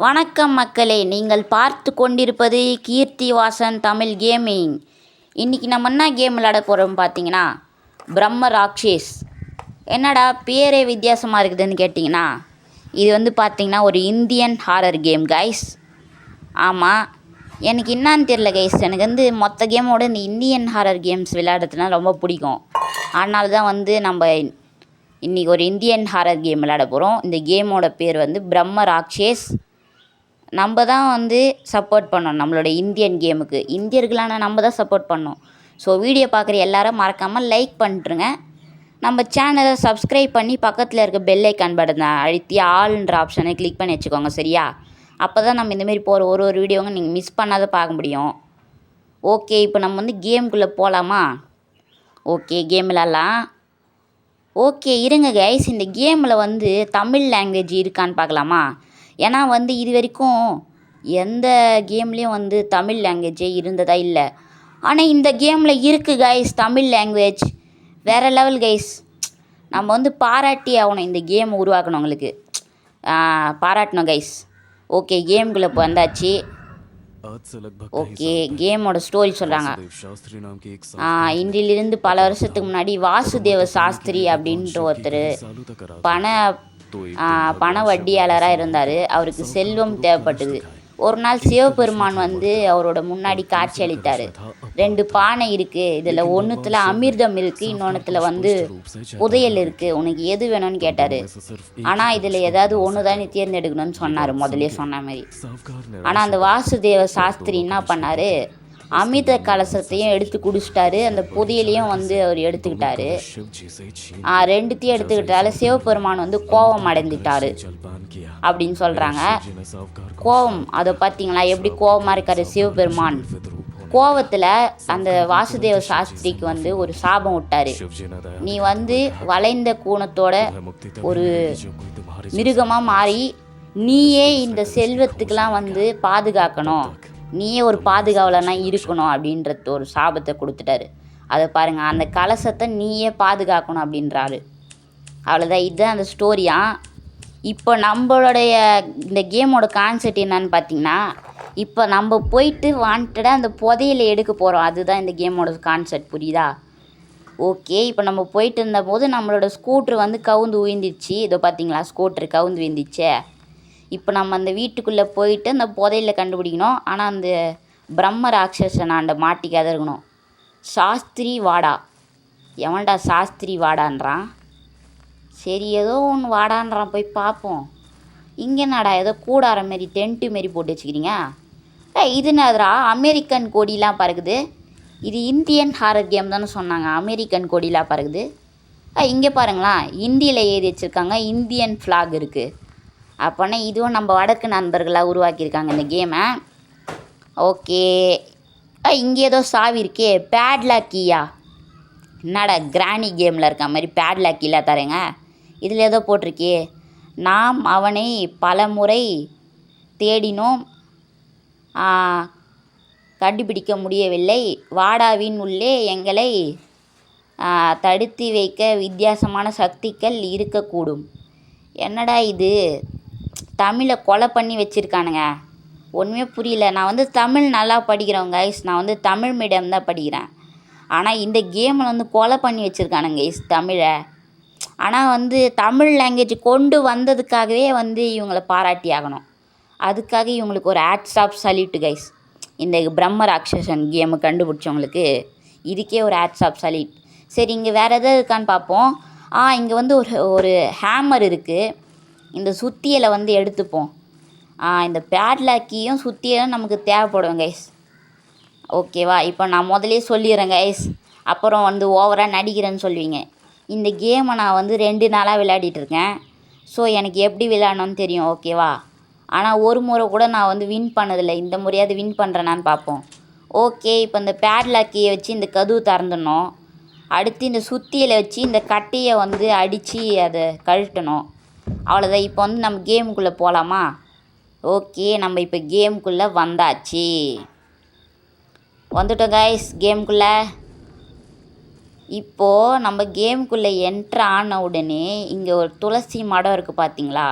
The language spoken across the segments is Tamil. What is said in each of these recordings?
வணக்கம் மக்களே, நீங்கள் பார்த்து கொண்டிருப்பது கீர்த்தி வாசன் தமிழ் கேமிங். இன்றைக்கி நம்ம என்ன கேம் விளையாட போகிறோம் பார்த்தீங்கன்னா, பிரம்ம ராக்ஷேஸ். என்னடா பேரே வித்தியாசமாக இருக்குதுன்னு கேட்டிங்கன்னா, இது வந்து பார்த்திங்கன்னா ஒரு இந்தியன் ஹாரர் கேம் கைஸ். ஆமாம், எனக்கு என்னான்னு தெரில கைஸ், எனக்கு வந்து மொத்த கேமோட இந்த இந்தியன் ஹாரர் கேம்ஸ் விளையாடுறதுனா ரொம்ப பிடிக்கும். அதனால தான் வந்து நம்ம இன்றைக்கி ஒரு இந்தியன் ஹாரர் கேம் விளையாட போகிறோம். இந்த கேமோட பேர் வந்து பிரம்ம ராக்ஷேஸ். நம்ம தான் வந்து சப்போர்ட் பண்ணோம் நம்மளோட இந்தியன் கேமுக்கு. இந்தியர்களான நம்ம தான் சப்போர்ட் பண்ணோம். ஸோ வீடியோ பார்க்குற எல்லாரும் மறக்காமல் லைக் பண்ணிட்டுருங்க. நம்ம சேனலை சப்ஸ்கிரைப் பண்ணி பக்கத்தில் இருக்க பெல் ஐக்கான் பட்டனை அழுத்தி ஆல்ன்ற ஆப்ஷனை கிளிக் பண்ணி வச்சுக்கோங்க, சரியா? அப்போ தான் நம்ம இந்தமாரி போகிற ஒரு வீடியோவும் நீங்கள் மிஸ் பண்ணாத பார்க்க முடியும். ஓகே, இப்போ நம்ம வந்து கேமுக்குள்ளே போகலாமா? ஓகே, கேம் விளாட்லாம். ஓகே இருங்க கைஸ், இந்த கேமில் வந்து தமிழ் லாங்குவேஜ் இருக்கான்னு பார்க்கலாமா? ஏன்னா வந்து இது வரைக்கும் எந்த கேம்லேயும் வந்து தமிழ் லாங்குவேஜே இருந்ததா இல்லை. ஆனால் இந்த கேமில் இருக்குது கைஸ் தமிழ் லாங்குவேஜ். வேறு லெவல் கைஸ். நம்ம வந்து பாராட்டி ஆகணும் இந்த கேம் உருவாக்கணவங்களுக்கு. பாராட்டணும் கைஸ். ஓகே, கேமுக்குள்ளே இப்போ வந்தாச்சு. ஓகே, கேமோட ஸ்டோரி சொல்கிறாங்க. இன்றிலிருந்து பல வருஷத்துக்கு முன்னாடி வாசுதேவ சாஸ்திரி அப்படின்ற ஒருத்தர் பண வட்டியாளராக இருந்தார். அவருக்கு செல்வம் தேவைப்பட்டது. ஒரு நாள் சிவபெருமான் வந்து அவரோட முன்னாடி காட்சி அளித்தார். 2 பானை இருக்குது, இதில் ஒன்றுத்தில் அமிர்தம் இருக்குது, இன்னொன்றுத்தில் வந்து புதையல் இருக்குது, உனக்கு எது வேணும்னு கேட்டார். ஆனால் இதில் ஏதாவது ஒன்று தான் நீ தேர்ந்தெடுக்கணும்னு சொன்னார், முதலே சொன்ன மாதிரி. ஆனால் அந்த வாசுதேவ சாஸ்திரி என்ன பண்ணார், அமிர்த கலசத்தையும் எடுத்து குடிச்சிட்டாரு, அந்த புதையலையும் வந்து அவர் எடுத்துக்கிட்டாரு. ரெண்டுத்தையும் எடுத்துக்கிட்டால சிவபெருமான் வந்து கோபம் அடைந்துட்டாரு அப்படின்னு சொல்கிறாங்க. கோபம், அதை பார்த்தீங்களா எப்படி கோபமாக இருக்காரு சிவபெருமான். கோபத்தில் அந்த வாசுதேவ சாஸ்திரிக்கு வந்து ஒரு சாபம் விட்டார். நீ வந்து வளைந்த கூணத்தோட ஒரு மிருகமாக மாறி நீயே இந்த செல்வத்துக்கெலாம் வந்து பாதுகாக்கணும், நீயே ஒரு பாதுகாவலனா இருக்கணும் அப்படின்றது ஒரு சாபத்தை கொடுத்துட்டாரு. அதை பாருங்கள், அந்த கலசத்தை நீயே பாதுகாக்கணும் அப்படின்றாரு. அவ்வளோதான், இதுதான் அந்த ஸ்டோரியா. இப்போ நம்மளுடைய இந்த கேமோட கான்செப்ட் என்னன்னு பார்த்தீங்கன்னா, இப்போ நம்ம போயிட்டு வாண்டடாக அந்த புதையில எடுக்க போகிறோம். அதுதான் இந்த கேமோட கான்செப்ட், புரியுதா? ஓகே, இப்போ நம்ம போயிட்டு இருந்தபோது நம்மளோட ஸ்கூட்ரு வந்து கவுந்து உயிர்ந்துச்சு. இதோ பார்த்தீங்களா, ஸ்கூட்ரு கவுந்து உயிர்ந்துச்சே. இப்போ நம்ம அந்த வீட்டுக்குள்ளே போயிட்டு அந்த புதையில கண்டுபிடிக்கணும். ஆனால் அந்த பிரம்ம ராட்சசனாண்ட மாட்டிக்காத இருக்கணும். சாஸ்திரி வாடா. எவன்டா சாஸ்திரி வாடான்றான்? சரி, ஏதோ ஒன்று வாடான்றான், போய் பார்ப்போம். இங்கே என்னடா ஏதோ கூடார மாரி டென்ட்டு மாரி போட்டு வச்சுக்கிறீங்க. இது என்னதுடா, அமெரிக்கன் கொடிலாம் பறக்குது. இது இந்தியன் ஹாரர் கேம் தானே சொன்னாங்க, அமெரிக்கன் கொடிலாம் பறக்குது. இங்கே பாருங்களா, இந்தியில் எழுதி வச்சுருக்காங்க, இந்தியன் ஃப்ளாக் இருக்குது. அப்போனா இதுவும் நம்ம வடக்கு நண்பர்களாக உருவாக்கியிருக்காங்க இந்த கேமை. ஓகே, இங்கே ஏதோ சாவி இருக்கே, பேட்லாக் கீயா. என்னடா கிராணி கேமில் இருக்க மாதிரி பேட்லாக் கீழே தரேங்க. இதில் ஏதோ போட்டிருக்கே, நாம் அவனை பல முறை தேடினோம், கண்டுபிடிக்க முடியவில்லை, வாடாவின் உள்ளே எங்களை தடுத்து வைக்க வித்தியாசமான சக்திகள் இருக்கக்கூடும். என்னடா இது, தமிழை கொலை பண்ணி வச்சுருக்கானுங்க, ஒன்றுமே புரியல. நான் வந்து தமிழ் நல்லா படிக்கிறேன் கைஸ், நான் வந்து தமிழ் மீடியம் தான் படிக்கிறேன். ஆனால் இந்த கேமில் வந்து கொலை பண்ணி வச்சுருக்கானுங்க கைஸ் தமிழை. ஆனால் வந்து தமிழ் லாங்குவேஜ் கொண்டு வந்ததுக்காகவே வந்து இவங்களை பாராட்டி ஆகணும். அதுக்காக இவங்களுக்கு ஒரு ஹேட்ஸ் ஆஃப் சல்யூட் கைஸ். இந்த பிரம்ம ராட்சசன் கேமு கண்டுபிடிச்சவங்களுக்கு இதுக்கே ஒரு ஹேட்ஸ் ஆஃப் சல்யூட். சரி, இங்கே வேறு எதாவது இருக்கான்னு பார்ப்போம். இங்கே வந்து ஒரு ஹேமர் இருக்குது. இந்த சுத்தியலை வந்து எடுத்துப்போம். இந்த பேட்லாக்கியும் சுத்தியலும் நமக்கு தேவைப்படும் கைஸ். ஓகேவா? இப்போ நான் முதலே சொல்லிடுறேன் கைஸ், அப்புறம் வந்து ஓவராக நடிக்கிறேன்னு சொல்லுவீங்க. இந்த கேமை நான் வந்து 2 நாளாக விளையாடிட்டுருக்கேன். ஸோ எனக்கு எப்படி விளையாடணும்னு தெரியும், ஓகேவா? ஆனால் ஒரு முறை கூட நான் வந்து வின் பண்ணதில்லை. இந்த முறையாவது வின் பண்ணுறேனான்னு பார்ப்போம். ஓகே, இப்போ இந்த பேட்லாக்கியை வச்சு இந்த கதவு திறந்துடணும். அடுத்து இந்த சுத்தியலை வச்சு இந்த கட்டையை வந்து அடித்து அதை கழட்டணும். அவ்வளோதான். இப்போ வந்து நம்ம கேமுக்குள்ளே போகலாமா? ஓகே, நம்ம இப்போ கேமுக்குள்ளே வந்தாச்சு. வந்துட்டோம் கைஸ் கேமுக்குள்ளே. இப்போது நம்ம கேமுக்குள்ளே என்ட்ரு ஆன உடனே இங்கே ஒரு துளசி மடம் இருக்குது பார்த்தீங்களா?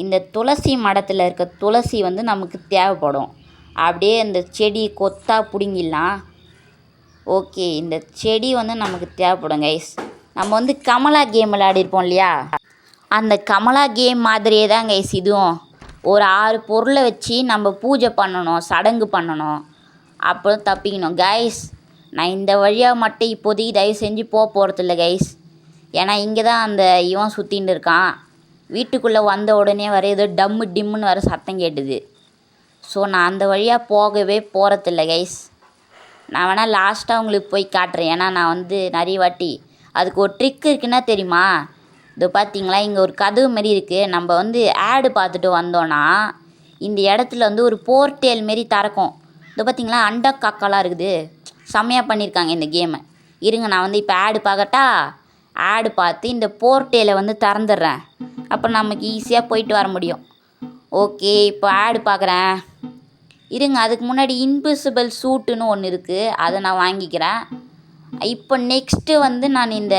இந்த துளசி மடத்தில் இருக்க துளசி வந்து நமக்கு தேவைப்படும். அப்படியே இந்த செடி கொத்தா பிடுங்கிடலாம். ஓகே, இந்த செடி வந்து நமக்கு தேவைப்படும் கைஸ். நம்ம வந்து கமலா கேம் விளையாடிருப்போம் இல்லையா, அந்த கமலா கேம் மாதிரியே தான் கைஸ் இதுவும். ஒரு 6 பொருளை வச்சு நம்ம பூஜை பண்ணணும், சடங்கு பண்ணணும், அப்புறம் தப்பிக்கணும் கைஸ். நான் இந்த வழியாக மட்டும் இப்போதைக்கு தயவு செஞ்சு போகிறதில்ல கைஸ். ஏன்னா இங்கே தான் அந்த இவன் சுற்றின்னு இருக்கான். வீட்டுக்குள்ளே வந்த உடனே வர ஏதோ டம்மு டிம்முன்னு வர சத்தம் கேட்டுது. ஸோ நான் அந்த வழியாக போகவே போகிறதில்ல கைஸ். நான் வேணால் லாஸ்ட்டாக உங்களுக்கு போய் காட்டுறேன். ஏன்னா நான் வந்து நிறைய வாட்டி அதுக்கு ஒரு ட்ரிக் இருக்குன்னா தெரியுமா. இது பார்த்தீங்களா, இங்கே ஒரு கதவு மாரி இருக்குது. நம்ம வந்து ஆடு பார்த்துட்டு வந்தோன்னா இந்த இடத்துல வந்து ஒரு போர்ட்டேல் மாரி திறக்கும். இது பார்த்தீங்களா, அண்டா காக்காலாம் இருக்குது. செம்மையாக பண்ணியிருக்காங்க இந்த கேமை. இருங்க, நான் வந்து இப்போ ஆடு பார்க்கட்டா. ஆடு பார்த்து இந்த போர்ட்டேலை வந்து திறந்துடுறேன். அப்போ நமக்கு ஈஸியாக போயிட்டு வர முடியும். ஓகே, இப்போ ஆடு பார்க்குறேன். இருங்க, அதுக்கு முன்னாடி இன்விசிபிள் சூட்டுன்னு ஒன்று இருக்குது, அதை நான் வாங்கிக்கிறேன். இப்போ நெக்ஸ்ட்டு வந்து நான் இந்த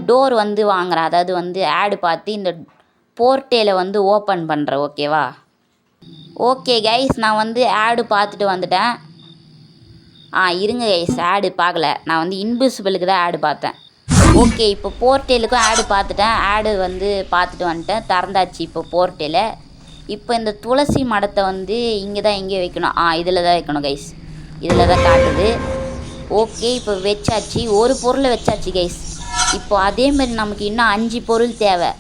டோர் வந்து வாங்குகிறேன். அதாவது வந்து ஆடு பார்த்து இந்த போர்ட்டேலை வந்து ஓப்பன் பண்ணுறேன். ஓகேவா? ஓகே கைஸ், நான் வந்து ஆடு பார்த்துட்டு வந்துட்டேன். இருங்க கைஸ், ஆடு பார்க்கல. நான் வந்து இன்விசிபிளுக்கு தான் ஆடு பார்த்தேன். ஓகே, இப்போ போர்ட்டேலுக்கும் ஆடு பார்த்துட்டேன். ஆடு வந்து பார்த்துட்டு வந்துட்டேன். திறந்தாச்சு இப்போ போர்ட்டேலை. இப்போ இந்த துளசி மடத்தை வந்து இங்கே தான் எங்கே வைக்கணும். இதில் தான் வைக்கணும் கைஸ். இதில் தான் காட்டுது. ஓகே, இப்போ வச்சாச்சு. ஒரு பொருளை வச்சாச்சு கைஸ். இப்போ அதேமாரி நமக்கு இன்னும் 5 பொருள் தேவை.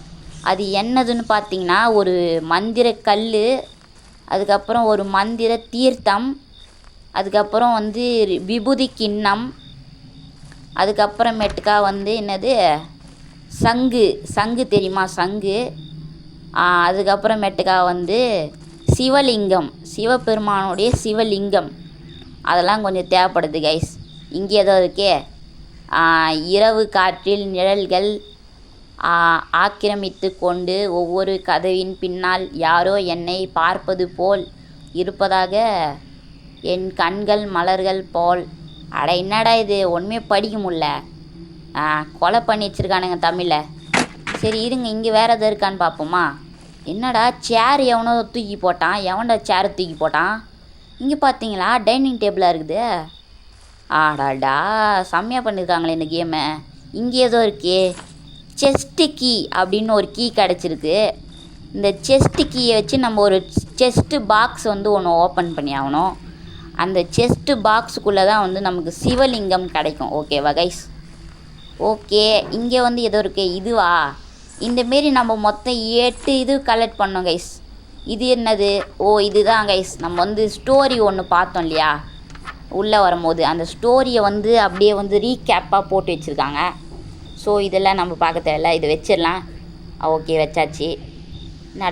அது என்னதுன்னு பார்த்தீங்கன்னா, ஒரு மந்திர கல், அதுக்கப்புறம் ஒரு மந்திர தீர்த்தம், அதுக்கப்புறம் வந்து விபூதி கிண்ணம், அதுக்கப்புறமேட்டுக்கா வந்து என்னது சங்கு தெரியுமா, சங்கு. அதுக்கப்புறமேட்டுக்கா வந்து சிவலிங்கம், சிவபெருமானுடைய சிவலிங்கம். அதெல்லாம் கொஞ்சம் தேவைப்படுது கைஸ். இங்கே ஏதோ இருக்கே, இரவு காற்றில் நிழல்கள் ஆக்கிரமித்து கொண்டு ஒவ்வொரு கதவின் பின்னால் யாரோ என்னை பார்ப்பது போல் இருப்பதாக என் கண்கள் மலர்கள் போல். அட என்னடா இது, ஒன்றுமே படிக்க முடில. கொலை பண்ணி வச்சுருக்கானுங்க தமிழில். சரி இருங்க, இங்கே வேறு எதாவது இருக்கான்னு பார்ப்போமா. என்னடா சேர் எவனோ தூக்கி போட்டான். எவன்டா சேரை தூக்கி போட்டான்? இங்கே பார்த்தீங்களா, டைனிங் டேபிளாக இருக்குது. ஆடாடா, செம்மையாக பண்ணியிருக்காங்களே இந்த கேமை. இங்கே ஏதோ இருக்கே, செஸ்ட்டு கீ அப்படின்னு ஒரு கீ கிடச்சிருக்கு. இந்த செஸ்ட்டு கீயை வச்சு நம்ம ஒரு செஸ்ட்டு பாக்ஸ் வந்து ஒன்று ஓப்பன் பண்ணி ஆகணும். அந்த செஸ்ட்டு பாக்ஸுக்குள்ளே தான் வந்து நமக்கு சிவலிங்கம் கிடைக்கும். ஓகேவா கைஸ்? ஓகே, இங்கே வந்து ஏதோ இருக்கு. இதுவா? இந்தமாரி நம்ம மொத்தம் 8 இது கலெக்ட் பண்ணோம் கைஸ். இது என்னது? இதுதான் கைஸ். நம்ம வந்து ஸ்டோரி ஒன்று பார்த்தோம் இல்லையா உள்ளே வரும்போது, அந்த ஸ்டோரியை வந்து அப்படியே வந்து ரீகேப்பாக போட்டு வச்சுருக்காங்க. ஸோ இதெல்லாம் நம்ம பார்க்க தேவையில்ல, இதை வச்சிடலாம். ஓகே, வச்சாச்சு.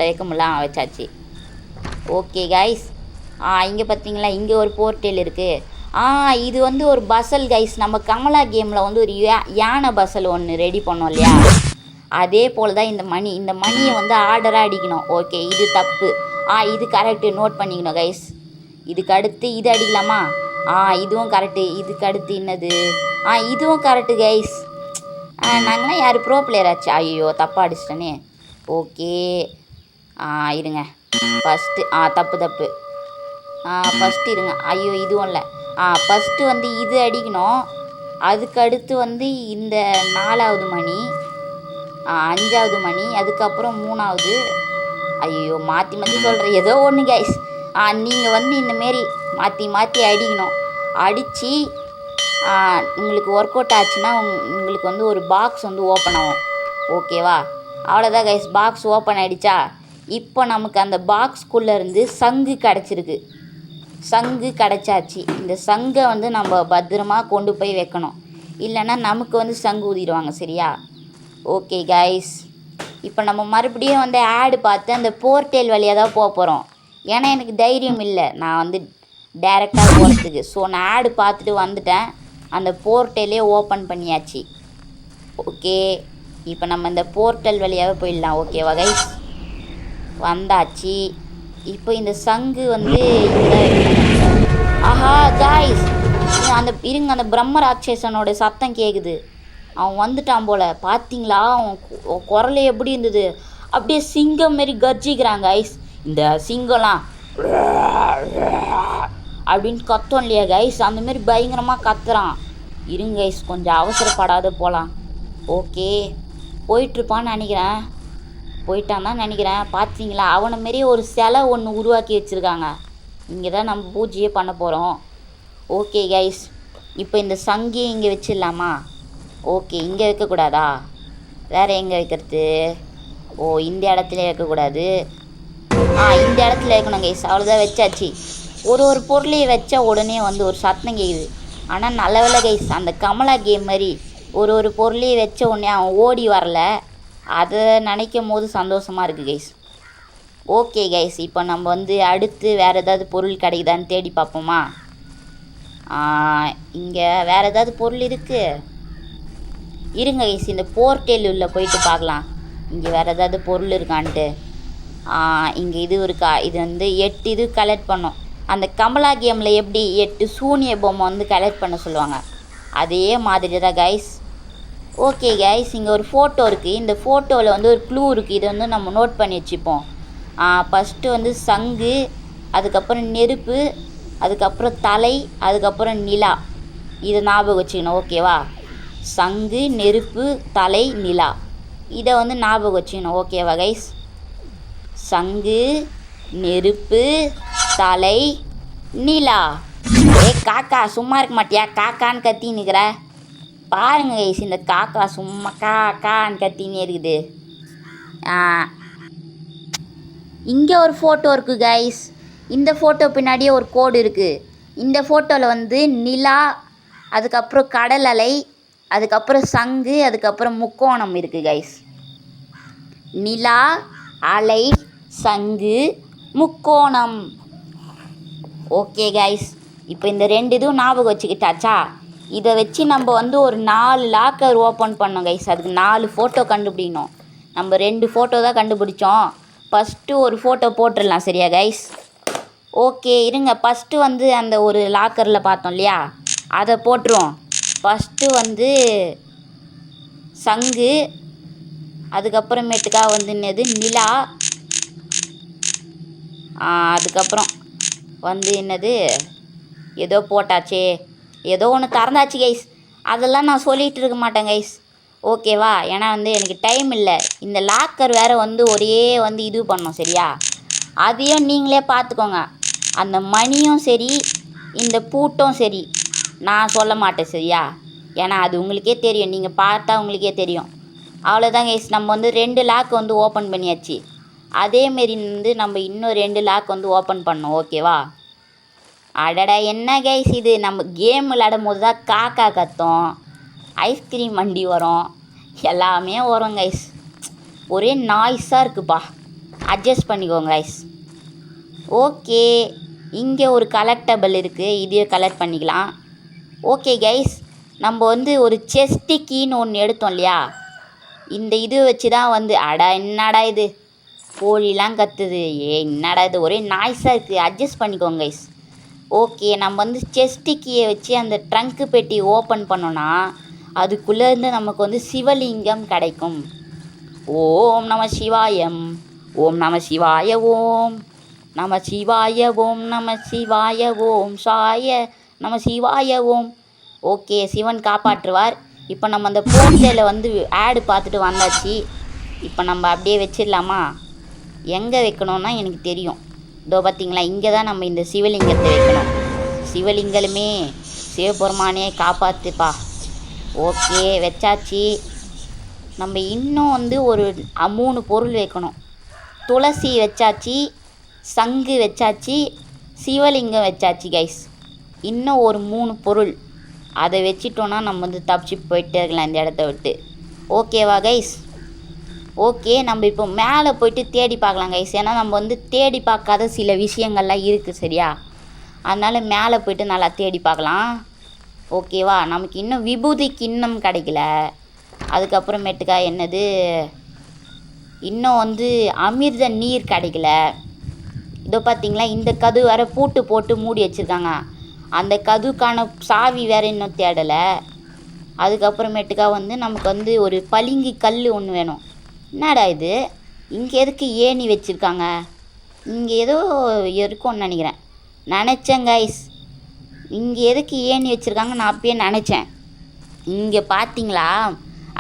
வைக்க முடியல, வச்சாச்சு. ஓகே கைஸ், இங்கே பார்த்தீங்களா, இங்கே ஒரு போர்ட்டல் இருக்குது. இது வந்து ஒரு பசல் கைஸ். நம்ம கமலா கேமில் வந்து ஒரு யானை பசல் ஒன்று ரெடி பண்ணோம் இல்லையா, அதே போல் தான் இந்த மணியை வந்து ஆர்டராக அடிக்கணும். ஓகே, இது தப்பு. இது கரெக்டு, நோட் பண்ணிக்கணும் கைஸ். இதுக்கு அடுத்து இது அடிக்கலாமா? இதுவும் கரெக்டு. இதுக்கு அடுத்து என்னது? இதுவும் கரெக்டு கைஸ். நாங்களாம் யார் ப்ரோ பிளேயர் ஆச்சு? ஐயோ, தப்பாக அடிச்சிட்டனே. ஓகே, இருங்க. ஃபஸ்ட்டு தப்பு. ஃபஸ்ட்டு இருங்க. ஐயோ, இதுவும் இல்லை. ஃபஸ்ட்டு வந்து இது அடிக்கணும். அதுக்கு அடுத்து வந்து இந்த 4வது மணி, 5வது மணி, அதுக்கப்புறம் 3வது. ஐயோ, மாற்றி சொல்கிறேன், ஏதோ ஒன்று கைஸ். நீங்கள் வந்து இந்தமாரி மாற்றி அடிக்கணும். அடித்து உங்களுக்கு ஒர்க் அவுட் ஆச்சுன்னா உங்களுக்கு வந்து ஒரு பாக்ஸ் வந்து ஓப்பன் ஆகும். ஓகேவா? அவ்வளோதான் கைஸ், பாக்ஸ் ஓப்பன் ஆகிடுச்சா. இப்போ நமக்கு அந்த பாக்ஸ்குள்ளேருந்து சங்கு கிடச்சிருக்கு. சங்கு கிடச்சாச்சு. இந்த சங்கை வந்து நம்ம பத்திரமா கொண்டு போய் வைக்கணும், இல்லைன்னா நமக்கு வந்து சங்கு ஊதிடுவாங்க. சரியா? ஓகே கைஸ், இப்போ நம்ம மறுபடியும் வந்து ஆடு பார்த்து அந்த போர்ட்டேல் வழியாக தான் போக போகிறோம். ஏன்னா எனக்கு தைரியம் இல்லை நான் வந்து டைரெக்டாக போகிறதுக்கு. ஸோ நான் ஆடு பார்த்துட்டு வந்துட்டேன். அந்த போர்ட்டலே ஓப்பன் பண்ணியாச்சு. ஓகே, இப்போ நம்ம இந்த போர்ட்டல் வழியாகவே போயிடலாம். ஓகேவா கைஸ்? வந்தாச்சு. இப்போ இந்த சங்கு வந்து கைஸ், அந்த பிரம்ம ராட்சசனோட சத்தம் கேட்குது. அவன் வந்துட்டான் போல். பார்த்தீங்களா அவன் குரல் எப்படி இருந்தது? அப்படியே சிங்கம் மாரி கர்ஜிக்கிறாங்க கைஸ். இந்த சிங்கம்லாம் அப்படின்னு கத்தும் இல்லையா கைஸ், அந்தமாரி பயங்கரமாக கத்துறான். இருங்க கைஸ், கொஞ்சம் அவசரப்படாத போகலாம். ஓகே, போயிட்டுருப்பான்னு நினைக்கிறேன். போயிட்டான் தான் நினைக்கிறேன். பார்த்தீங்களா, அவனை மாரி ஒரு சிலை ஒன்று உருவாக்கி வச்சுருக்காங்க. இங்கே தான் நம்ம பூஜையே பண்ண போகிறோம். ஓகே கைஸ், இப்போ இந்த சங்கியை இங்கே வச்சிடலாமா? ஓகே, இங்கே வைக்கக்கூடாதா? வேறு எங்கே வைக்கிறது? ஓ, இந்த இடத்துல வைக்கக்கூடாது. இந்த இடத்துல வைக்கணும் கைஸ். அவ்வளோதான், வச்சாச்சு. ஒரு பொருளையும் வச்சா உடனே வந்து ஒரு சத்தம் கேட்குது. ஆனால் நல்ல வேலை கைஸ், அந்த கமலா கேம் மாதிரி ஒரு பொருளையும் வச்ச உடனே அவன் ஓடி வரல. அதை நினைக்கும் போது சந்தோஷமாக இருக்குது கைஸ். ஓகே கைஸ், இப்போ நம்ம வந்து அடுத்து வேறு ஏதாவது பொருள் கிடைக்குதான்னு தேடி பார்ப்போமா? இங்கே வேறு ஏதாவது பொருள் இருக்குது. இருங்க கைஸ், இந்த போர்ட்டேல் உள்ள போயிட்டு பார்க்கலாம் இங்கே வேறு ஏதாவது பொருள் இருக்கான்ட்டு. இங்கே இது இருக்கா? இது வந்து 8 இது கலெக்ட் பண்ணோம். அந்த கமலா கேமில் எப்படி 8 சூனிய பொம்மை வந்து கலெக்ட் பண்ண சொல்லுவாங்க, அதே மாதிரி தான் கைஸ். ஓகே கைஸ், இங்கே ஒரு ஃபோட்டோ இருக்குது. இந்த ஃபோட்டோவில் வந்து ஒரு க்ளூ இருக்குது. இதை வந்து நம்ம நோட் பண்ணி வச்சுப்போம். ஃபஸ்ட்டு வந்து சங்கு, அதுக்கப்புறம் நெருப்பு, அதுக்கப்புறம் தலை, அதுக்கப்புறம் நிலா. இதை ஞாபகம் வச்சுக்கணும். ஓகேவா? சங்கு, நெருப்பு, தலை, நிலா. இதை வந்து ஞாபகம் வச்சுக்கணும். ஓகேவா கைஸ்? சங்கு, நெருப்பு, தலை, நிலா. காக்கா சும்மா இருக்க மாட்டியா? காக்கான்னு கத்தின்னு இருக்கிற பாருங்க கைஸ். இந்த காக்கா சும்மா காக்கான்னு கத்தினே இருக்குது. இங்கே ஒரு ஃபோட்டோ இருக்குது கைஸ். இந்த ஃபோட்டோ பின்னாடியே ஒரு கோடு இருக்குது. இந்த ஃபோட்டோவில் வந்து நிலா, அதுக்கப்புறம் கடல் அலை, அதுக்கப்புறம் சங்கு, அதுக்கப்புறம் முக்கோணம் இருக்குது கைஸ். நிலா, அலை, சங்கு, முக்கோணம். ஓகே கைஸ், இப்போ இந்த 2 இதுவும் ஞாபகம் வச்சுக்கிட்டாச்சா? இதை வச்சு நம்ம வந்து ஒரு 4 லாக்கர் ஓப்பன் பண்ணோம் கைஸ். அதுக்கு 4 ஃபோட்டோ கண்டுபிடிக்கணும். நம்ம 2 ஃபோட்டோ தான் கண்டுபிடிச்சோம். ஃபஸ்ட்டு ஒரு ஃபோட்டோ போட்டுடலாம், சரியா கைஸ்? ஓகே இருங்க, ஃபஸ்ட்டு வந்து அந்த ஒரு லாக்கரில் பார்த்தோம் இல்லையா, அதை போட்டுருவோம். ஃபஸ்ட்டு வந்து சங்கு, அதுக்கப்புறமேட்டுக்கா வந்து என்னது நிலா, அதுக்கப்புறம் வந்து என்னது ஏதோ போட்டாச்சே, ஏதோ ஒன்று திறந்தாச்சு கைஸ். அதெல்லாம் நான் சொல்லிகிட்டு இருக்க மாட்டேன் கைஸ், ஓகேவா? ஏன்னா வந்து எனக்கு டைம் இல்லை. இந்த லாக்கர் வேறு வந்து ஒரே வந்து இது பண்ணோம், சரியா? அதையும் நீங்களே பார்த்துக்கோங்க. அந்த மணியும் சரி, இந்த பூட்டும் சரி, நான் சொல்ல மாட்டேன், சரியா? ஏன்னா அது உங்களுக்கே தெரியும், நீங்கள் பார்த்தா உங்களுக்கே தெரியும். அவ்வளோதான் கைஸ், நம்ம வந்து 2 லாக் வந்து ஓப்பன் பண்ணியாச்சு. அதேமாரி வந்து நம்ம இன்னும் 2 லாக் வந்து ஓப்பன் பண்ணோம், ஓகேவா? அடடா, என்ன கைஸ் இது? நம்ம கேம் விளையாடும் போது தான் காக்கா கத்தும், ஐஸ்கிரீம் வண்டி வரும், எல்லாமே வரும் கைஸ். ஒரே நாய்ஸாக இருக்குப்பா, அட்ஜஸ்ட் பண்ணிக்கோங்க கைஸ். ஓகே, இங்கே ஒரு கலெக்டபிள் இருக்குது, இதையும் கலெக்ட் பண்ணிக்கலாம். ஓகே கைஸ், நம்ம வந்து ஒரு செஸ்டி கீன்னு ஒன்று எடுத்தோம் இல்லையா, இந்த இது வச்சு தான் வந்து என்னடா இது கோழிலாம் கத்துது, என்னடா இது ஒரே நாய்ஸாக இருக்குது, அட்ஜஸ்ட் பண்ணிக்கோங்க கைஸ். ஓகே, நம்ம வந்து செஸ்டி கீயை வச்சு அந்த ட்ரங்க்கு பெட்டி ஓப்பன் பண்ணோன்னா அதுக்குள்ளேருந்து நமக்கு வந்து சிவலிங்கம் கிடைக்கும். ஓம் நம சிவாயம், ஓம் நம சிவாய, ஓம் நம சிவாய, ஓம் நம சிவாய, ஓம் சாய நம சிவாய, ஓம். ஓகே, சிவன் காப்பாற்றுவார். இப்போ நம்ம அந்த போர்ட்டலில் வந்து ஆடு பார்த்துட்டு வந்தாச்சு. இப்போ நம்ம அப்படியே வச்சிடலாமா? எங்கே வைக்கணும்னா எனக்கு தெரியும். இதோ பார்த்தீங்களா, இங்கே தான் நம்ம இந்த சிவலிங்கத்தை வைக்கணும். சிவலிங்கமே சிவபெருமானே காப்பாற்றுப்பா. ஓகே, வச்சாச்சு. நம்ம இன்னும் வந்து ஒரு 3 பொருள் வைக்கணும். துளசி வச்சாச்சு, சங்கு வச்சாச்சு, சிவலிங்கம் வச்சாச்சு கைஸ். இன்னும் ஒரு 3 பொருள், அதை வச்சிட்டோன்னா நம்ம வந்து தப்பிச்சு போயிட்டே இருக்கலாம் இந்த இடத்த விட்டு. ஓகேவா கைஸ்? ஓகே, நம்ம இப்போ மேலே போயிட்டு தேடி பார்க்கலாம் கைஸ். ஏன்னா நம்ம வந்து தேடி பார்க்காத சில விஷயங்கள்லாம் இருக்குது, சரியா? அதனால் மேலே போயிட்டு நல்லா தேடி பார்க்கலாம், ஓகேவா? நமக்கு இன்னும் விபூதி கிண்ணம் கிடைக்கல. அதுக்கப்புறமேட்டுக்கா என்னது, இன்னும் வந்து அமிர்த நீர் கிடைக்கல. இதோ பார்த்தீங்களா, இந்த கது வேறு பூட்டு போட்டு மூடி வச்சுருக்காங்க. அந்த கதுக்கான சாவி வேறு இன்னும் தேடலை. அதுக்கப்புறமேட்டுக்கா வந்து நமக்கு வந்து ஒரு பளிங்கு கல் ஒன்று வேணும். என்னடா இது, இங்கே எதுக்கு ஏணி வச்சுருக்காங்க? இங்கே ஏதோ இருக்கும்னு நினச்சேன் கைஸ். இங்கே எதுக்கு ஏணி வச்சுருக்காங்க நான் அப்பயே நினச்சேன். இங்கே பார்த்தீங்களா,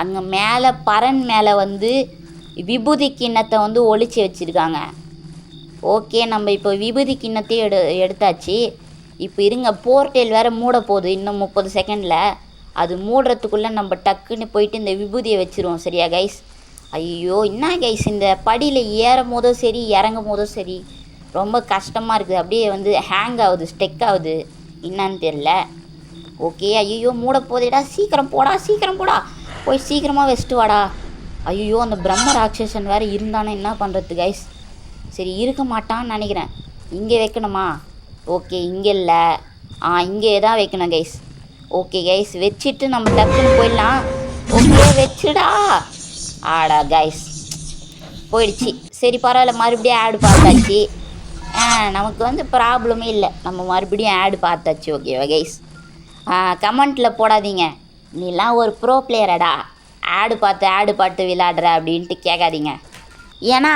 அங்கே மேலே பரன் மேலே வந்து விபூதி கிண்ணத்தை வந்து ஒளிச்சு வச்சுருக்காங்க. ஓகே, நம்ம இப்போ விபூதி கிண்ணத்தையும் எடுத்தாச்சு. இப்போ இருங்க, போர்ட்டல் வேறு மூட போகுது இன்னும் 30 செகண்டில். அது மூடுறதுக்குள்ளே நம்ம டக்குன்னு போயிட்டு இந்த விபூதியை வச்சுருவோம். சரியா கைஸ்? ஐயோ, என்ன கைஸ், இந்த படியில் ஏறும் போதும் சரி இறங்கும் போதும் சரி ரொம்ப கஷ்டமாக இருக்குது. அப்படியே வந்து ஹேங் ஆகுது, ஸ்டெக் ஆகுது, என்னான்னு தெரில. ஓகே, ஐயோ மூட போதேடா, சீக்கிரம் போடா, போய் சீக்கிரமாக வச்சுட்டு வாடா. ஐயோ, அந்த பிரம்ம ராட்சசன் வேறு இருந்தானே என்ன பண்ணுறது கைஸ்? சரி, இருக்க மாட்டான்னு நினைக்கிறேன். இங்கே வைக்கணுமா? ஓகே, இங்கே இல்லை, இங்கே தான் வைக்கணும் கைஸ். ஓகே கைஸ், வச்சுட்டு நம்ம டக்குன்னு போயிடலாம். ஓகே, வச்சுடா. ஆடா கைஸ், போயிடுச்சு. சரி பரவாயில்ல, மறுபடியும் ஆடு பார்த்தாச்சு. நமக்கு வந்து ப்ராப்ளமே இல்லை, நம்ம மறுபடியும் ஆடு பார்த்தாச்சு. ஓகேவா கைஸ்? கமெண்ட்டில் போடாதீங்க, நீலாம் ஒரு ப்ரோ பிளேயரடா, ஆடு பார்த்து விளையாடுற அப்படின்ட்டு கேட்காதீங்க. ஏன்னா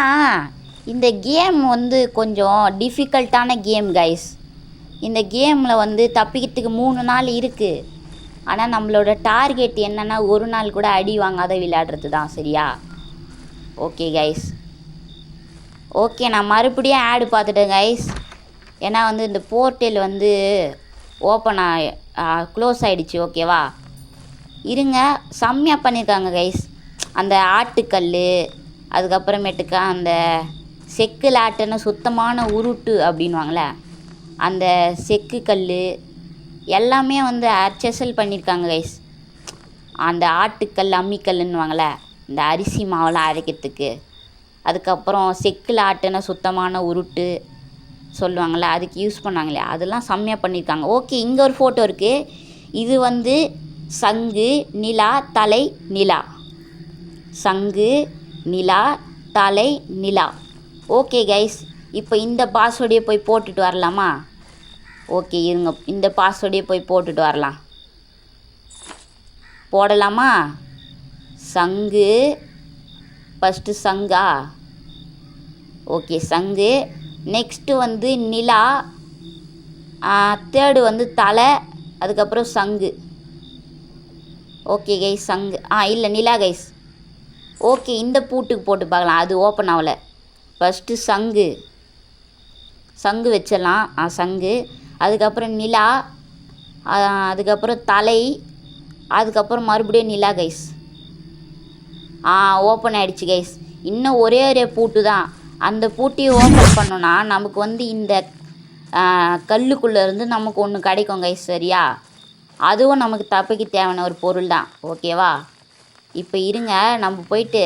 இந்த கேம் வந்து கொஞ்சம் டிஃபிகல்ட்டான கேம் கைஸ். இந்த கேமில் வந்து தப்பிக்கிறதுக்கு 3 நாள் இருக்குது. ஆனால் நம்மளோட டார்கெட் என்னென்னா ஒரு நாள் கூட அடி வாங்காத விளையாடுறது தான். சரியா? Okay guys. ஓகே, நான் மறுபடியும் ஆடு பார்த்துட்டேன் கைஸ். ஏன்னா வந்து இந்த போர்ட்டல் வந்து ஓப்பன் க்ளோஸ் ஆகிடுச்சு. ஓகேவா? இருங்க, செம்மையாக பண்ணியிருக்காங்க கைஸ். அந்த ஆட்டுக்கல், அதுக்கப்புறமேட்டுக்கா அந்த செக்கில் ஆட்டுன்னு சுத்தமான உருட்டு அப்படின்வாங்களே, அந்த செக்கு கல் எல்லாமே வந்து அச்சசல் பண்ணியிருக்காங்க கைஸ். அந்த ஆட்டுக்கல் அம்மிக்கல்லுன்னுவாங்களே, இந்த அரிசி மாவெல்லாம் அரைக்கிறதுக்கு. அதுக்கப்புறம் செக்கில் ஆட்டுன சுத்தமான உருட்டு சொல்லுவாங்கள்ல, அதுக்கு யூஸ் பண்ணாங்களே, அதெல்லாம் செம்மையாக பண்ணியிருக்காங்க. ஓகே, இங்கே ஒரு ஃபோட்டோ இருக்குது. இது வந்து சங்கு, நிலா, தலை, நிலா. சங்கு, நிலா, தலை, நிலா. ஓகே கைஸ், இப்போ இந்த பாஸ்வேர்டையே போய் போட்டுட்டு வரலாமா? ஓகே இருங்க, இந்த பாஸ்வேர்டையே போய் போட்டுட்டு வரலாம். போடலாமா? சங்கு, ஃபஸ்ட்டு சங்கா. ஓகே, சங்கு. நெக்ஸ்ட்டு வந்து நிலா, தேர்டு வந்து தலை, அதுக்கப்புறம் சங்கு. ஓகே கைஸ், சங்கு இல்லை நிலா கைஸ். ஓகே, இந்த பூட்டுக்கு போட்டு பார்க்கலாம், அது ஓப்பன் ஆகலை. ஃபஸ்ட்டு சங்கு வச்சிடலாம். சங்கு, அதுக்கப்புறம் நிலா, அதுக்கப்புறம் தலை, அதுக்கப்புறம் மறுபடியும் நிலா கைஸ். ஓப்பன் ஆகிடுச்சு கைஸ். இன்னும் ஒரே பூட்டு தான். அந்த பூட்டையும் ஓப்பன் பண்ணோன்னா நமக்கு வந்து இந்த கல்லுக்குள்ளேருந்து நமக்கு ஒன்று கிடைக்கும் கைஸ். சரியா? அதுவும் நமக்கு தப்பிக்கு தேவையான ஒரு பொருள் தான். ஓகேவா? இப்போ இருங்க, நம்ம போயிட்டு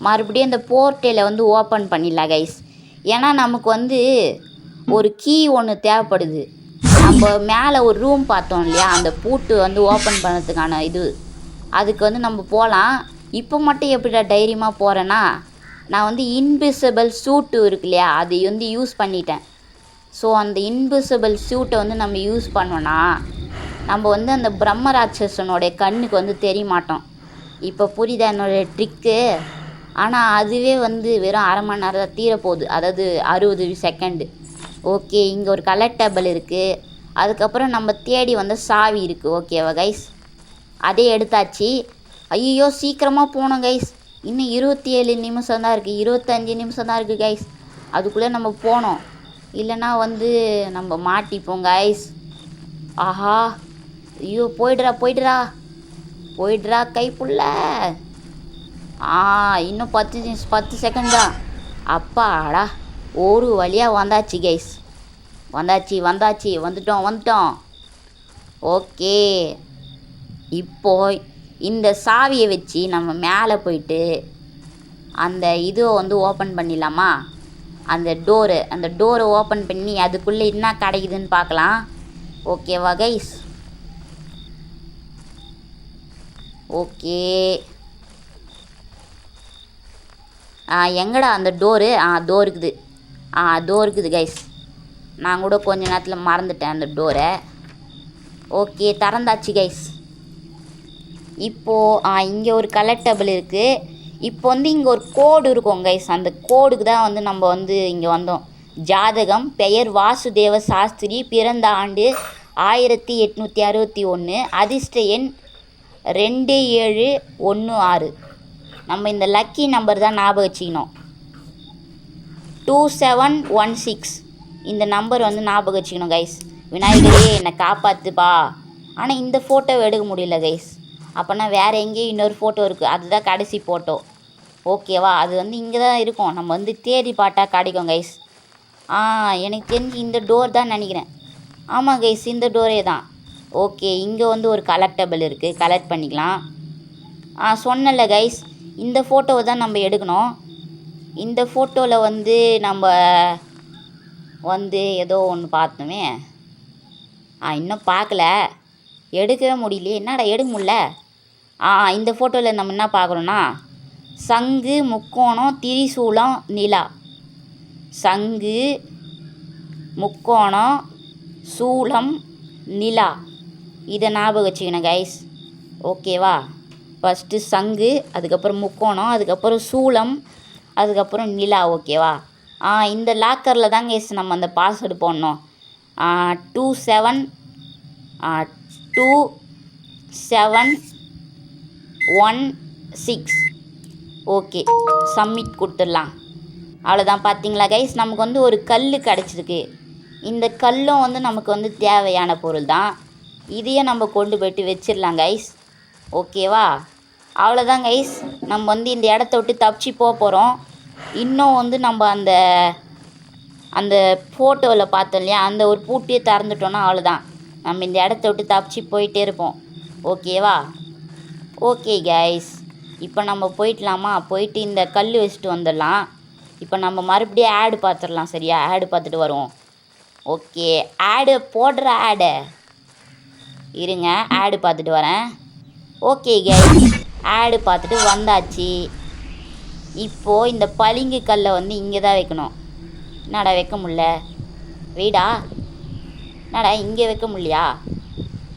மறுபடியும் இந்த போர்ட்டலை வந்து ஓப்பன் பண்ணிடலாம் கைஸ். ஏன்னா நமக்கு வந்து ஒரு கீ ஒன்று தேவைப்படுது. நம்ம மேலே ஒரு ரூம் பார்த்தோம் இல்லையா, அந்த பூட்டு வந்து ஓப்பன் பண்ணுறதுக்கான அதுக்கு வந்து நம்ம போகலாம். இப்போ மட்டும் எப்படிடா தைரியமாக போகிறேன்னா, நான் வந்து இன்விசிபிள் சூட்டு இருக்கு இல்லையா, அதை வந்து யூஸ் பண்ணிட்டேன். ஸோ அந்த இன்விசிபிள் சூட்டை வந்து நம்ம யூஸ் பண்ணோன்னா நம்ம வந்து அந்த பிரம்ம ராட்சசனுடைய கண்ணுக்கு வந்து தெரிய மாட்டோம். இப்போ புரியுதா என்னோடய ட்ரிக்கு? ஆனால் அதுவே வந்து வெறும் அரை மணி நேரம் தான் தீரப்போகுது, அதாவது 60 செகண்டு. ஓகே, இங்கே ஒரு கலர் டேபிள் இருக்குது. அதுக்கப்புறம் நம்ம தேடி வந்த சாவி இருக்குது. ஓகேவா கைஸ்? அதே எடுத்தாச்சு. ஐயோ, சீக்கிரமாக போகணும் கைஸ். இன்னும் 27 நிமிஷம் தான் இருக்குது, 25 நிமிஷம் தான் இருக்குது கைஸ். அதுக்குள்ளே நம்ம போனோம், இல்லைன்னா வந்து நம்ம மாட்டிப்போம் கைஸ். ஆஹா, ஐயோ, போய்டுறா கைப்புள்ள. இன்னும் 10 செகண்ட் தான். அப்பாடா, ஒரு வழியாக வந்தாச்சு கைஸ். வந்துட்டோம். ஓகே, இப்போ இந்த சாவியை வச்சு நம்ம மேலே போயிட்டு அந்த இதுவை வந்து ஓப்பன் பண்ணிடலாமா? அந்த டோரை ஓப்பன் பண்ணி அதுக்குள்ளே என்ன கிடைக்குதுன்னு பார்க்கலாம். ஓகேவா கைஸ்? ஓகே, எங்கடா அந்த டோரு? இருக்குது கைஸ். நான் கூட கொஞ்ச நேரத்தில் மறந்துட்டேன் அந்த டோரை. ஓகே, திறந்தாச்சு கைஸ். இப்போது இங்கே ஒரு கலர் டேபிள் இருக்குது. இப்போ வந்து இங்கே ஒரு கோடு இருக்கும் கைஸ். அந்த கோடுக்கு தான் வந்து நம்ம வந்து இங்கே வந்தோம். ஜாதகம், பெயர் வாசுதேவ சாஸ்திரி, பிறந்த ஆண்டு 1861, அதிர்ஷ்ட எண் 2716. நம்ம இந்த லக்கி நம்பர் தான் ஞாபகம் வச்சுக்கணும். 2716 இந்த நம்பர் வந்து ஞாபகம் வச்சுக்கணும் கைஸ். விநாயகரே என்னை காப்பாற்றுப்பா. ஆனால் இந்த ஃபோட்டோவை எடுக்க முடியல கைஸ். அப்போனா வேறு எங்கேயும் இன்னொரு ஃபோட்டோ இருக்குது, அதுதான் கடைசி ஃபோட்டோ. ஓகேவா, அது வந்து இங்கே தான் இருக்கும். நம்ம வந்து தேடி பாட்டா கிடைக்கும் கைஸ். எனக்கு தெரிஞ்சு இந்த டோர் தான் நினைக்கிறேன். ஆமாம் கைஸ், இந்த டோரே தான். ஓகே, இங்கே வந்து ஒரு கலெக்டபிள் இருக்குது, கலெக்ட் பண்ணிக்கலாம். சொன்னல கைஸ், இந்த ஃபோட்டோவை தான் நம்ம எடுக்கணும். இந்த ஃபோட்டோவில் வந்து நம்ம வந்து ஏதோ ஒன்று பார்த்தோமே. இன்னும் பார்க்கல, எடுக்கவே முடியலையே. என்னடா எடுக்க முடியல? இந்த ஃபோட்டோவில் நம்ம என்ன பார்க்குறோன்னா, சங்கு, முக்கோணம், திரிசூலம், நிலா. சங்கு, முக்கோணம், சூலம், நிலா. இதை ஞாபகம் வச்சுக்கணும் கைஸ். ஓகேவா, ஃபஸ்ட்டு சங்கு, அதுக்கப்புறம் முக்கோணம், அதுக்கப்புறம் சூலம், அதுக்கப்புறம் நிலா. ஓகேவா, இந்த லாக்கரில் தான் கைஸ் நம்ம அந்த பாஸ்வேர்டு போடணும். 2727116. ஓகே, சப்மிட் கொடுத்துடலாம். அவ்வளோதான். பார்த்தீங்களா கைஸ், நமக்கு வந்து ஒரு கல் கிடச்சிருக்கு. இந்த கல்லும் வந்து நமக்கு வந்து தேவையான பொருள் தான். இதையும் நம்ம கொண்டு போய்ட்டு வச்சிடலாம் கைஸ். ஓகேவா, அவ்வளோதான் கைஸ். நம்ம வந்து இந்த இடத்த விட்டு தப்பிச்சு போகிறோம். இன்னும் வந்து நம்ம அந்த ஃபோட்டோவில் பார்த்தோம் இல்லையா, அந்த ஒரு பூட்டியை திறந்துட்டோன்னா அவ்வளோதான். நம்ம இந்த இடத்த விட்டு தப்பிச்சு போயிட்டே இருப்போம். ஓகேவா, ஓகே கைஸ். இப்போ நம்ம போயிடலாமா? போயிட்டு இந்த கல் வச்சுட்டு வந்துடலாம். இப்போ நம்ம மறுபடியும் ஆடு பார்த்துடலாம். சரியா, ஆடு பார்த்துட்டு வருவோம். ஓகே, ஆடு போடுற ஆடை இருங்க, ஆடு பார்த்துட்டு வரேன். ஓகே கைஸ், ஆடு பார்த்துட்டு வந்தாச்சு. இப்போது இந்த பளிங்கு கல்லை வந்து இங்கே தான் வைக்கணும். என்னடா வைக்க முடில? வீடா என்னடா இங்கே வைக்க முடிலையா?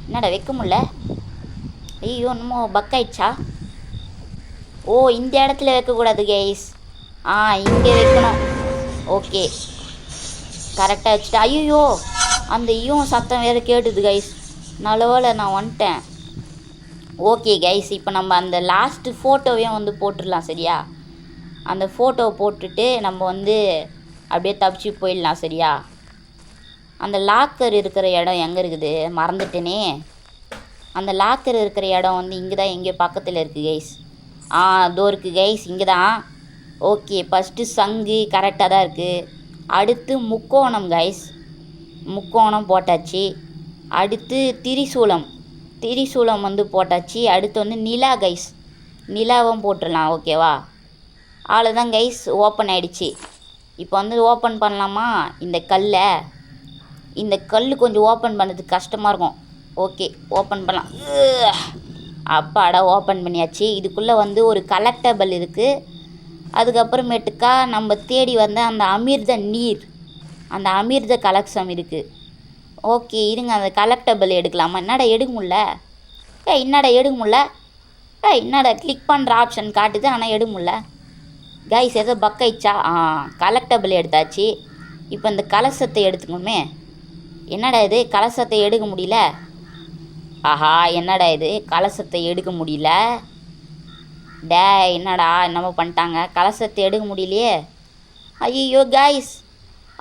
என்னடா வைக்க முடில? ஐயோ, என்னமோ பக்காயிடுச்சா? இந்த இடத்துல வைக்கக்கூடாது கைஸ். இங்கே வைக்கணும். ஓகே, கரெக்டாக வச்சுட்டு. ஐயோ, அந்த சத்தம் வேறு கேட்டுது கைஸ். நல்லவேளை நான் வந்துட்டேன். ஓகே கைஸ், இப்போ நம்ம அந்த லாஸ்ட்டு ஃபோட்டோவையும் வந்து போட்டுடலாம். சரியா, அந்த ஃபோட்டோவை போட்டுட்டு நம்ம வந்து அப்படியே தப்பிச்சு போயிடலாம். சரியா, அந்த லாக்கர் இருக்கிற இடம் எங்கே இருக்குது? மறந்துட்டேனே. அந்த லாக்கர் இருக்கிற இடம் வந்து இங்கே தான், எங்கேயோ பக்கத்தில் இருக்குது கைஸ். அதோ இருக்குது கைஸ், இங்கே தான். ஓகே, ஃபஸ்ட்டு சங்கு கரெக்டாக தான் இருக்குது. அடுத்து முக்கோணம் கைஸ், முக்கோணம் போட்டாச்சு. அடுத்து திரிசூலம் வந்து போட்டாச்சு. அடுத்து வந்து நிலா கைஸ், நிலாவும் போட்டுடலாம். ஓகேவா, அவ்வளோதான் கைஸ், ஓப்பன் ஆகிடுச்சு. இப்போ வந்து ஓப்பன் பண்ணலாமா இந்த கல்லை? இந்த கல் கொஞ்சம் ஓப்பன் பண்ணுறதுக்கு கஷ்டமாக இருக்கும். ஓகே, ஓப்பன் பண்ணலாம். அப்பாடா, ஓப்பன் பண்ணியாச்சு. இதுக்குள்ளே வந்து ஒரு கலெக்டபிள் இருக்குது. அதுக்கப்புறமேட்டுக்கா நம்ம தேடி வந்த அந்த அமிர்த நீர், அந்த அமிர்த கலெக்ஷன் இருக்குது. ஓகே, இருங்க, அந்த கலெக்டபிள் எடுக்கலாமா? என்னடா எடுக்க முடில? என்னடா எடுக்க முடில? என்னடா கிளிக் பண்ணுற ஆப்ஷன் காட்டுது, ஆனால் எடுக்க முடில கைஸ். ஏதோ பக்காயிடுச்சா? கலெக்டபிள் எடுத்தாச்சு. இப்போ இந்த கலசத்தை எடுத்துக்கணுமே. என்னடா இது, கலசத்தை எடுக்க முடியல? என்னடா இது, கலசத்தை எடுக்க முடியல? என்னடா என்னமோ பண்ணிட்டாங்க, கலசத்தை எடுக்க முடியலையே. ஐயோ கைஸ்,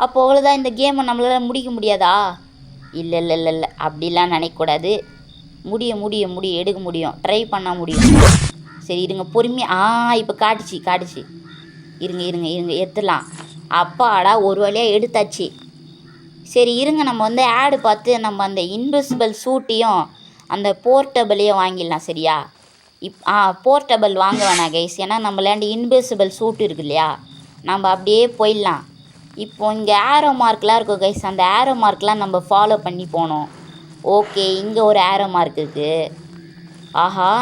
அப்போ அவ்வளோதான், இந்த கேமை நம்மளால் முடிக்க முடியாதா? இல்லை இல்லை இல்லை இல்லை, அப்படிலாம் நினைக்கக்கூடாது. முடியும் எடுக்க முடியும், ட்ரை பண்ண முடியும். சரி இருங்க, பொறுமையாக. இப்போ காட்டுச்சு. இருங்க எடுத்துடலாம். அப்பாடா, ஒரு வழியாக எடுத்தாச்சு. சரி இருங்க, நம்ம வந்து ஆடு பார்த்து நம்ம அந்த இன்விசிபிள் சூட்டையும் அந்த போர்ட்டபிளையும் வாங்கிடலாம். சரியா, போர்ட்டபிள் வாங்க வேணாம் கைஸ், ஏன்னா நம்மளாண்ட இன்விசிபிள் சூட் இருக்கு இல்லையா, நம்ம அப்படியே போயிடலாம். இப்போ இங்கே ஆரோ மார்க்லாம் இருக்கும் கைஸ், அந்த ஆரோ மார்க்லாம் நம்ம ஃபாலோ பண்ணி போகணும். ஓகே, இங்கே ஒரு ஆரோ மார்க் இருக்குது.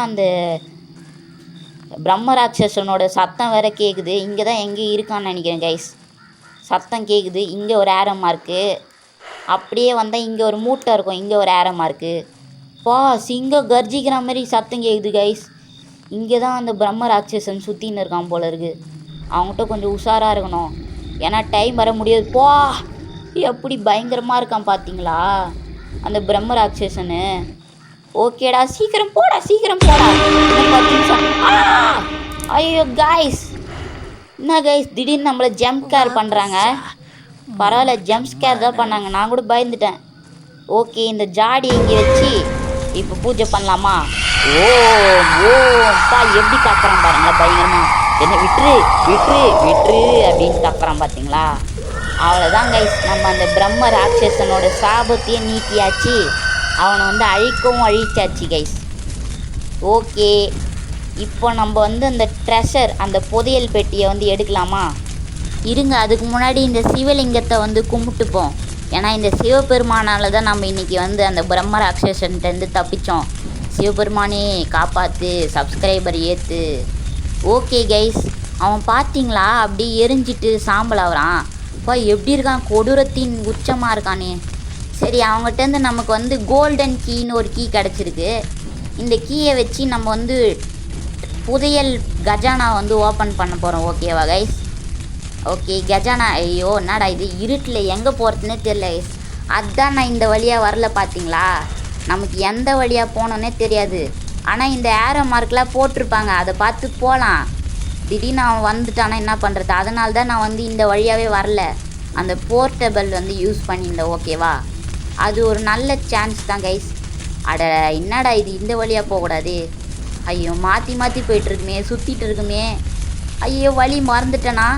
அந்த பிரம்மராட்சசனோட சத்தம் வேறு கேட்குது. இங்கே தான் எங்கேயும் இருக்கான்னு நினைக்கிறேன் கைஸ், சத்தம் கேட்குது. இங்கே ஒரு ஆரோ மார்க்கு. அப்படியே வந்தால் இங்கே ஒரு மூட்டை இருக்கும், இங்கே ஒரு ஆரோ மார்க்கு. சிங்கம் கர்ஜிக்கிற மாதிரி சத்தம் கேட்குது கைஸ். இங்கே தான் அந்த பிரம்ம ராட்சசன் சுற்றின்னு இருக்கான் போல இருக்கு. அவங்ககிட்ட கொஞ்சம் உஷாராக இருக்கணும், ஏன்னா டைம் வர முடியாது. போ, எப்படி பயங்கரமாக இருக்கான் பார்த்தீங்களா அந்த பிரம்ம ராட்சசனு. ஓகேடா, சீக்கிரம் போடா, சீக்கிரம் போடா. 10 நிமிஷம். ஐயோ கைஸ், என்ன கைஸ் திடீர்னு நம்மளை ஜம்ப் கேர் பண்ணுறாங்க. பரவாயில்ல, ஜம்ப் ஸ்கேர் தான் பண்ணாங்க, நான் கூட பயந்துட்டேன். ஓகே, இந்த ஜாடி இங்கே வச்சு இப்போ பூஜை பண்ணலாமா? ஓப்பா எப்படி கத்துறான் பாருங்களா, பயங்கரமா. என்ன விட்டுரு விட்டுரு விட்டுரு அப்படின்னு கத்துறான் பார்த்தீங்களா. அவ்வளோதான் கைஸ், நம்ம அந்த பிரம்ம ராட்சசனோட சாபத்தையே நீக்கியாச்சு, அவனை வந்து அழிக்கவும் அழிச்சாச்சு கைஸ். ஓகே, இப்போ நம்ம வந்து அந்த ட்ரெஷர், அந்த புதையல் பெட்டியை வந்து எடுக்கலாமா? இருங்க, அதுக்கு முன்னாடி இந்த சிவலிங்கத்தை வந்து கும்பிட்டுப்போம். ஏன்னா இந்த சிவபெருமானால தான் நம்ம இன்றைக்கி வந்து அந்த பிரம்ம ராட்சசன்ட்டேருந்து தப்பித்தோம். சிவபெருமானே காப்பாற்று, சப்ஸ்கிரைபர் ஏற்று. ஓகே கைஸ், அவன் பார்த்தீங்களா அப்படியே எரிஞ்சிட்டு சாம்பல் ஆகிறான். அப்பா எப்படி இருக்கான், கொடூரத்தின் உச்சமாக இருக்கானே. சரி, அவங்ககிட்டேருந்து நமக்கு வந்து கோல்டன் கீன்னு ஒரு கீ கிடச்சிருக்கு. இந்த கீயை வச்சு நம்ம வந்து புதையல் கஜானா வந்து ஓப்பன் பண்ண போகிறோம். ஓகேவா கைஸ்? ஓகே, கஜானா. ஐயோ என்னடா இது, இருட்டில் எங்கே போகிறதுனே தெரியல கைஸ். அதுதான் நான் இந்த வழியாக வரல, பார்த்தீங்களா. நமக்கு எந்த வழியாக போனோன்னே தெரியாது. ஆனால் இந்த ஏரோ மார்க்கெலாம் போட்டிருப்பாங்க, அதை பார்த்து போகலாம். திடீர்னு அவன் வந்துட்டானா என்ன பண்ணுறது? அதனால தான் நான் வந்து இந்த வழியாகவே வரல, அந்த போர்ட்டபிள் வந்து யூஸ் பண்ணியிருந்தேன். ஓகேவா, அது ஒரு நல்ல சான்ஸ் தான் கைஸ். அட என்னடா இது, இந்த வழியாக போகக்கூடாது. ஐயோ, மாற்றி மாற்றி போயிட்டுருக்குமே, சுற்றிட்டு இருக்குமே. ஐயோ, வழி மறந்துட்டேனா?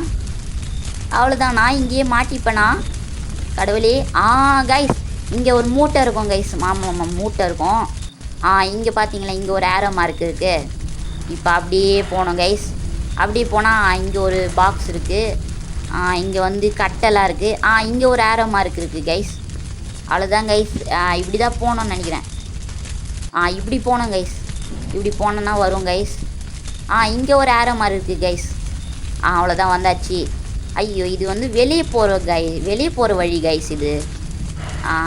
அவ்வளோதான், நான் இங்கேயே மாட்டிப்பேனா? கடவுளே. கைஸ், இங்கே ஒரு மூட்டை இருக்கும் கைஸ். ஆமாம், மூட்டை இருக்கும். இங்கே பார்த்தீங்களா, இங்கே ஒரு ஏரோ மார்க் இருக்குது. இப்போ அப்படியே போனோம் கைஸ். அப்படியே போனால் இங்கே ஒரு பாக்ஸ் இருக்குது. இங்கே வந்து கட்டெல்லாம் இருக்குது. இங்கே ஒரு ஏரோ மார்க் இருக்குது கைஸ். அவ்வளோதான் கைஸ், இப்படி தான் போகணும்னு நினைக்கிறேன். இப்படி போனோம் கைஸ், இப்படி போனோன்னா வரும் கைஸ். இங்கே ஒரு ஏரோ மார்க் இருக்குது கைஸ். அவ்வளோதான், வந்தாச்சு. ஐயோ, இது வந்து வெளியே போகிற வழி கைஸ். இது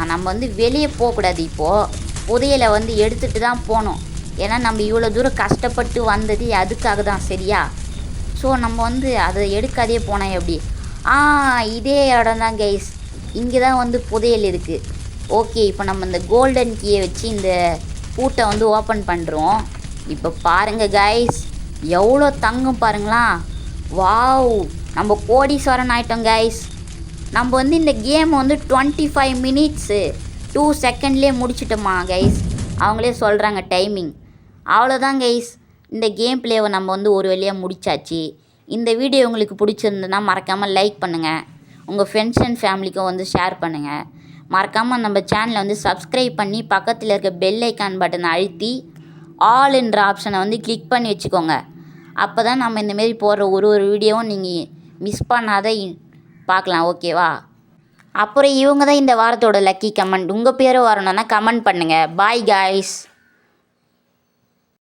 நம்ம வந்து வெளியே போகக்கூடாது. இப்போது புதையலை வந்து எடுத்துகிட்டு தான் போகணும். ஏன்னா நம்ம இவ்வளோ தூரம் கஷ்டப்பட்டு வந்தது அதுக்காக தான், சரியா? ஸோ நம்ம வந்து அதை எடுக்காதே போனால் எப்படி? இதே இடம் தான் கைஸ், இங்கே தான் வந்து புதையல் இருக்குது. ஓகே, இப்போ நம்ம இந்த கோல்டன் கீயை வச்சு இந்த பூட்டை வந்து ஓப்பன் பண்ணுறோம். இப்போ பாருங்கள் கைஸ், எவ்வளோ தங்கம் பாருங்களா. வாவ், நம்ம கோடீஸ்வரன் ஆகிட்டோம் கைஸ். நம்ம வந்து இந்த கேம் வந்து 25 மினிட்ஸு 2 செகண்ட்லேயே முடிச்சிட்டோமா கைஸ். அவங்களே சொல்கிறாங்க டைமிங். அவ்வளோதான் கைஸ், இந்த கேம் பிளேவை நம்ம வந்து ஒரு வழியாக முடிச்சாச்சு. இந்த வீடியோ உங்களுக்கு பிடிச்சிருந்ததுன்னா மறக்காமல் லைக் பண்ணுங்கள், உங்கள் ஃப்ரெண்ட்ஸ் அண்ட் ஃபேமிலிக்கும் வந்து ஷேர் பண்ணுங்கள். மறக்காமல் நம்ம சேனலை வந்து சப்ஸ்கிரைப் பண்ணி பக்கத்தில் இருக்க பெல் ஐக்கான் பட்டனை அழுத்தி ஆல் என்ற ஆப்ஷனை வந்து கிளிக் பண்ணி வச்சுக்கோங்க. அப்போ தான் நம்ம இந்தமாரி போடுற ஒரு வீடியோவும் நீங்கள் மிஸ் பண்ணாத பார்க்கலாம். ஓகேவா? அப்புறம் இவங்க தான் இந்த வாரத்தோட லக்கி கமெண்ட். உங்கள் பேரும் வரணுன்னா கமெண்ட் பண்ணுங்கள். Bye guys.